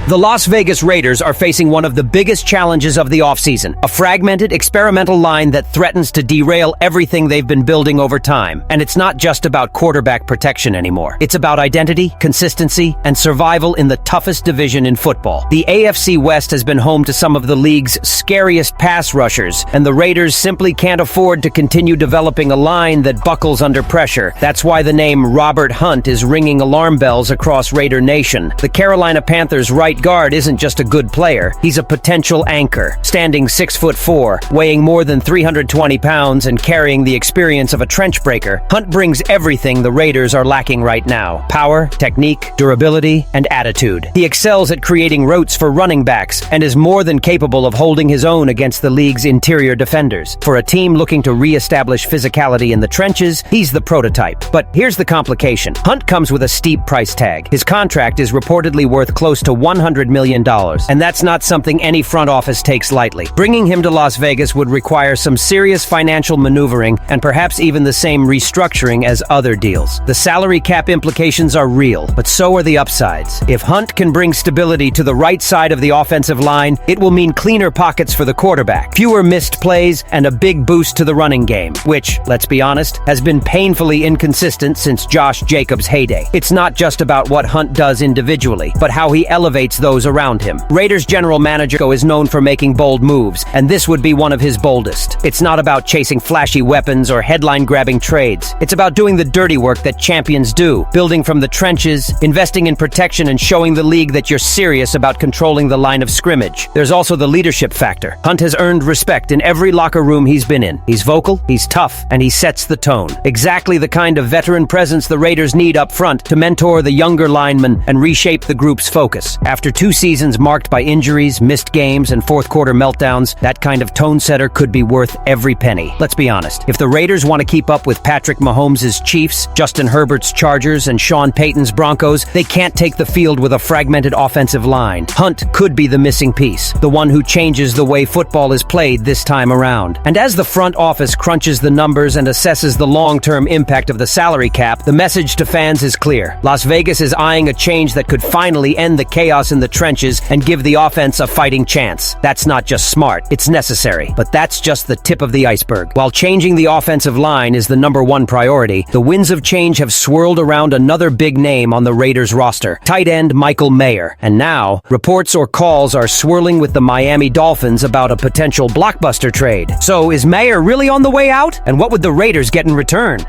The Las Vegas Raiders are facing one of the biggest challenges of the offseason, a fragmented, experimental line that threatens to derail everything they've been building over time. And it's not just about quarterback protection anymore. It's about identity, consistency, and survival in the toughest division in football. The AFC West has been home to some of the league's scariest pass rushers, and the Raiders simply can't afford to continue developing a line that buckles under pressure. That's why the name Robert Hunt is ringing alarm bells across Raider Nation. The Carolina Panthers' right guard isn't just a good player, he's a potential anchor. Standing 6'4", weighing more than 320 pounds and carrying the experience of a trench breaker, Hunt brings everything the Raiders are lacking right now: power, technique, durability, and attitude. He excels at creating routes for running backs and is more than capable of holding his own against the league's interior defenders. For a team looking to re-establish physicality in the trenches, he's the prototype. But here's the complication. Hunt comes with a steep price tag. His contract is reportedly worth close to $100 million, and that's not something any front office takes lightly. Bringing him to Las Vegas would require some serious financial maneuvering and perhaps even the same restructuring as other deals. The salary cap implications are real, but so are the upsides. If Hunt can bring stability to the right side of the offensive line, it will mean cleaner pockets for the quarterback, fewer missed plays, and a big boost to the running game, which, let's be honest, has been painfully inconsistent since Josh Jacobs' heyday. It's not just about what Hunt does individually, but how he elevates those around him. Raiders general manager is known for making bold moves, and this would be one of his boldest. It's not about chasing flashy weapons or headline-grabbing trades. It's about doing the dirty work that champions do, building from the trenches, investing in protection, and showing the league that you're serious about controlling the line of scrimmage. There's also the leadership factor. Hunt has earned respect in every locker room he's been in. He's vocal, he's tough, and he sets the tone. Exactly the kind of veteran presence the Raiders need up front to mentor the younger linemen and reshape the group's focus. After 2 seasons marked by injuries, missed games, and fourth-quarter meltdowns, that kind of tone setter could be worth every penny. Let's be honest. If the Raiders want to keep up with Patrick Mahomes' Chiefs, Justin Herbert's Chargers, and Sean Payton's Broncos, they can't take the field with a fragmented offensive line. Hunt could be the missing piece, the one who changes the way football is played this time around. And as the front office crunches the numbers and assesses the long-term impact of the salary cap, the message to fans is clear. Las Vegas is eyeing a change that could finally end the chaos in the trenches and give the offense a fighting chance. That's not just smart, it's necessary. But that's just the tip of the iceberg. While changing the offensive line is the #1 priority, the winds of change have swirled around another big name on the Raiders roster: tight end Michael Mayer. And now, reports or calls are swirling with the Miami Dolphins about a potential blockbuster trade. So, is Mayer really on the way out? And what would the Raiders get in return?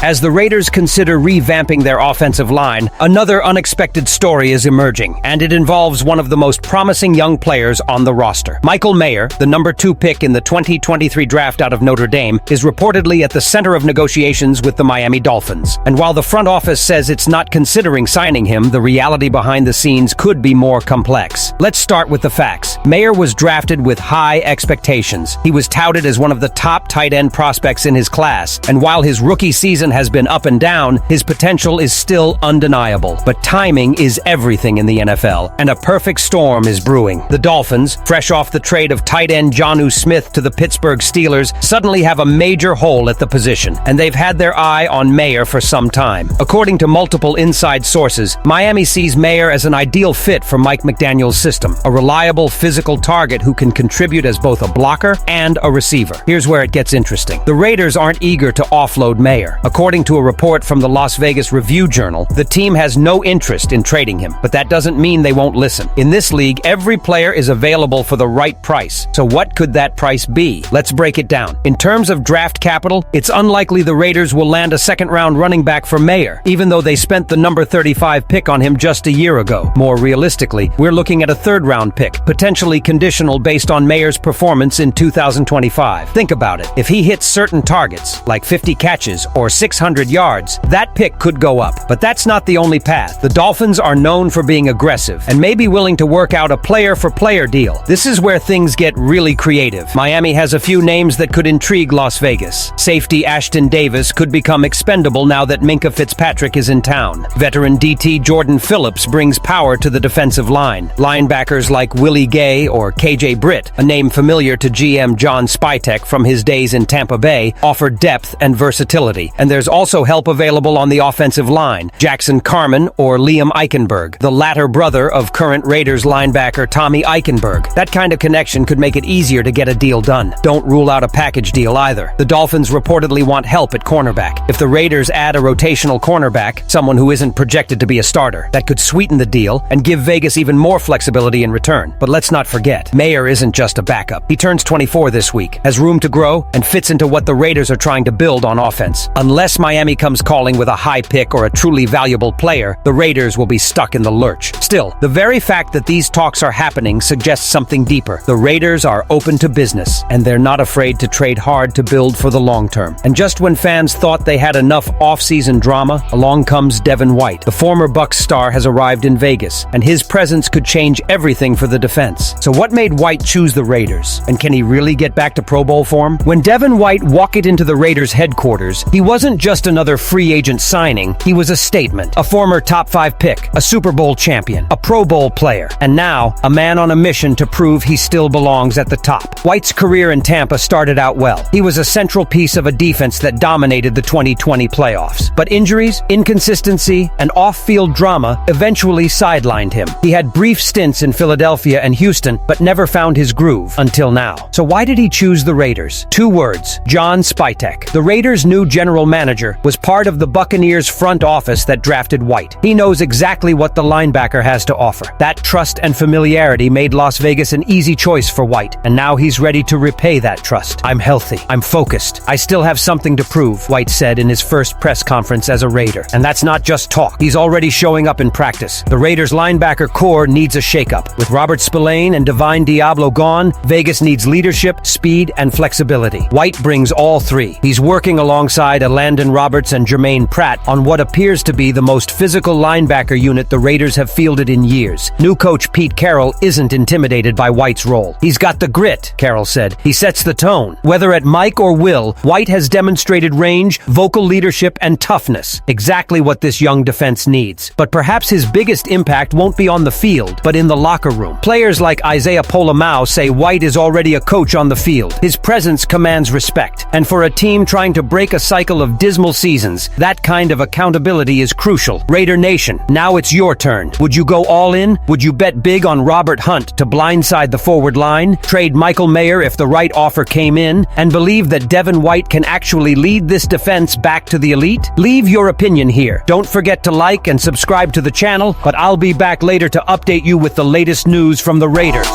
As the Raiders consider revamping their offensive line, another unexpected story is emerging, and it involves one of the most promising young players on the roster. Michael Mayer, the #2 pick in the 2023 draft out of Notre Dame, is reportedly at the center of negotiations with the Miami Dolphins. And while the front office says it's not considering signing him, the reality behind the scenes could be more complex. Let's start with the facts. Mayer was drafted with high expectations. He was touted as one of the top tight end prospects in his class, and while his rookie season has been up and down, his potential is still undeniable. But timing is everything in the NFL, and a perfect storm is brewing. The Dolphins, fresh off the trade of tight end Jonnu Smith to the Pittsburgh Steelers, suddenly have a major hole at the position, and they've had their eye on Mayer for some time. According to multiple inside sources, Miami sees Mayer as an ideal fit for Mike McDaniel's system, a reliable physical target who can contribute as both a blocker and a receiver. Here's where it gets interesting. The Raiders aren't eager to offload Mayer. According to a report from the Las Vegas Review-Journal, the team has no interest in trading him, but that doesn't mean they won't listen. In this league, every player is available for the right price. So what could that price be? Let's break it down. In terms of draft capital, it's unlikely the Raiders will land a second-round running back for Mayer, even though they spent the number 35 pick on him just a year ago. More realistically, we're looking at a third-round pick, potentially conditional based on Mayer's performance in 2025. Think about it. If he hits certain targets, like 50 catches or 600 yards, that pick could go up. But that's not the only path. The Dolphins are known for being aggressive and may be willing to work out a player-for-player deal. This is where things get really creative. Miami has a few names that could intrigue Las Vegas. Safety Ashton Davis could become expendable now that Minkah Fitzpatrick is in town. Veteran DT Jordan Phillips brings power to the defensive line. Linebackers like Willie Gay or KJ Britt, a name familiar to GM John Spytek from his days in Tampa Bay, offer depth and versatility. And there's also help available on the offensive line. Jackson Carman or Liam Eichenberg, the latter brother of current Raiders linebacker Tommy Eichenberg. That kind of connection could make it easier to get a deal done. Don't rule out a package deal either. The Dolphins reportedly want help at cornerback. If the Raiders add a rotational cornerback, someone who isn't projected to be a starter, that could sweeten the deal and give Vegas even more flexibility in return. But let's not forget, Mayer isn't just a backup. He turns 24 this week, has room to grow, and fits into what the Raiders are trying to build on offense. Unless Miami comes calling with a high pick or a truly valuable player, the Raiders will be stuck in the lurch. Still, the very fact that these talks are happening suggests something deeper. The Raiders are open to business, and they're not afraid to trade hard to build for the long term. And just when fans thought they had enough off-season drama, along comes Devin White. The former Bucs star has arrived in Vegas, and his presence could change everything for the defense. So what made White choose the Raiders? And can he really get back to Pro Bowl form? When Devin White walked into the Raiders headquarters, he wasn't just another free agent signing, he was a statement. A former top 5 pick, a Super Bowl champion, a Pro Bowl player, and now a man on a mission to prove he still belongs at the top. White's career in Tampa started out well. He was a central piece of a defense that dominated the 2020 playoffs. But injuries, inconsistency, and off-field drama eventually sidelined him. He had brief stints in Philadelphia and Houston, but never found his groove until now. So why did he choose the Raiders? 2 words: John Spytek. The Raiders' new general manager was part of the Buccaneers front office that drafted White. He knows exactly what the linebacker has to offer. That trust and familiarity made Las Vegas an easy choice for White, and now he's ready to repay that trust. "I'm healthy. I'm focused. I still have something to prove," White said in his first press conference as a Raider. And that's not just talk. He's already showing up in practice. The Raiders' linebacker core needs a shakeup. With Robert Spillane and Divine Diablo gone, Vegas needs leadership, speed, and flexibility. White brings all three. He's working alongside Landon Roberts and Jermaine Pratt on what appears to be the most physical linebacker unit the Raiders have fielded in years. New coach Pete Carroll isn't intimidated by White's role. "He's got the grit," Carroll said. "He sets the tone. Whether at Mike or Will, White has demonstrated range, vocal leadership, and toughness. Exactly what this young defense needs. But perhaps his biggest impact won't be on the field, but in the locker room. Players like Isaiah Pola-Mao say White is already a coach on the field. His presence commands respect. And for a team trying to break a cycle of dismal seasons, that kind of accountability is crucial. Raider Nation, now it's your turn. Would you go all in? Would you bet big on Robert Hunt to blindside the forward line, trade Michael Mayer if the right offer came in, and believe that Devin White can actually lead this defense back to the elite? Leave your opinion here. Don't forget to like and subscribe to the channel, but I'll be back later to update you with the latest news from the Raiders.